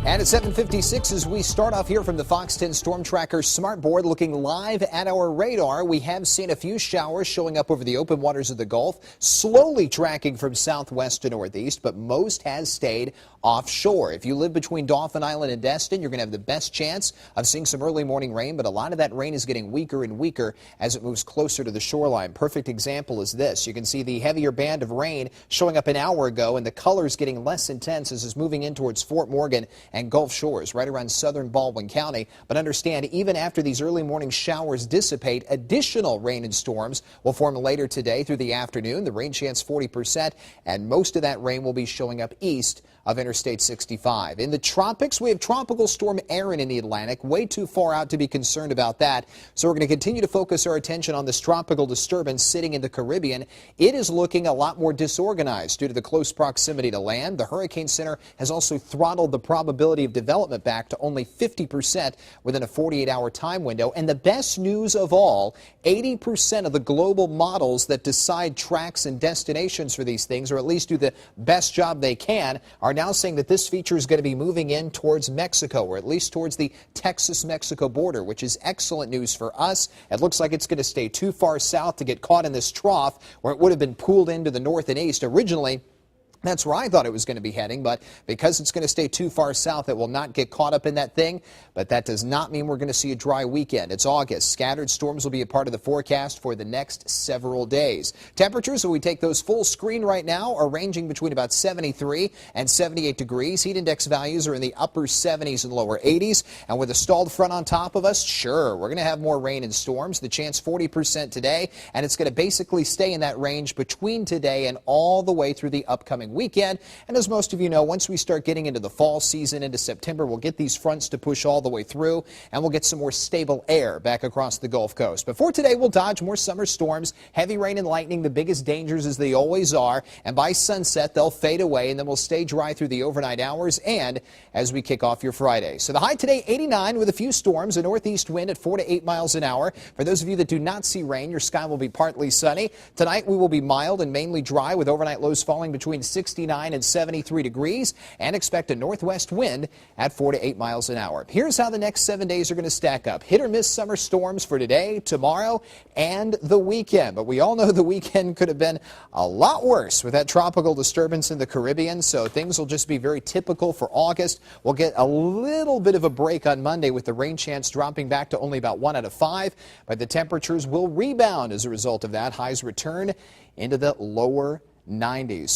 And at 7:56, as we start off here from the Fox 10 Storm Tracker Smart Board, looking live at our radar, we have seen a few showers showing up over the open waters of the Gulf, slowly tracking from southwest to northeast, but most has stayed offshore. If you live between Dauphin Island and Destin, you're going to have the best chance of seeing some early morning rain, but a lot of that rain is getting weaker and weaker as it moves closer to the shoreline. Perfect example is this. You can see the heavier band of rain showing up an hour ago, and the colors getting less intense as it's moving in towards Fort Morgan and Gulf Shores, right around southern Baldwin County. But understand, even after these early morning showers dissipate, additional rain and storms will form later today through the afternoon. The rain chance 40%, and most of that rain will be showing up east of Interstate 65. In the tropics, we have Tropical Storm Erin in the Atlantic, way too far out to be concerned about that. So we're going to continue to focus our attention on this tropical disturbance sitting in the Caribbean. It is looking a lot more disorganized due to the close proximity to land. The Hurricane Center has also throttled the probability of development back to only 50% within a 48-hour time window. And the best news of all, 80% of the global models that decide tracks and destinations for these things, or at least do the best job they can, are now saying that this feature is going to be moving in towards Mexico, or at least towards the Texas-Mexico border, which is excellent news for us. It looks like it's going to stay too far south to get caught in this trough where it would have been pulled into the north and east. Originally, that's where I thought it was going to be heading, but because it's going to stay too far south, it will not get caught up in that thing. But that does not mean we're going to see a dry weekend. It's August. Scattered storms will be a part of the forecast for the next several days. Temperatures, when we take those full screen right now, are ranging between about 73 and 78 degrees. Heat index values are in the upper 70s and lower 80s. And with a stalled front on top of us, sure, we're going to have more rain and storms. The chance 40% today, and it's going to basically stay in that range between today and all the way through the upcoming weekend. And as most of you know, once we start getting into the fall season, into September, we'll get these fronts to push all the way through, and we'll get some more stable air back across the Gulf Coast. But for today, we'll dodge more summer storms, heavy rain and lightning, the biggest dangers as they always are, and by sunset, they'll fade away, and then we'll stay dry through the overnight hours and as we kick off your Friday. So the high today, 89 with a few storms, a northeast wind at 4 to 8 miles an hour. For those of you that do not see rain, your sky will be partly sunny. Tonight, we will be mild and mainly dry with overnight lows falling between 69 and 73 degrees, and expect a northwest wind at 4 to 8 miles an hour. Here's how the next 7 days are going to stack up. Hit or miss summer storms for today, tomorrow, and the weekend. But we all know the weekend could have been a lot worse with that tropical disturbance in the Caribbean, so things will just be very typical for August. We'll get a little bit of a break on Monday with the rain chance dropping back to only about 1 out of 5, but the temperatures will rebound as a result of that. Highs return into the lower 90s.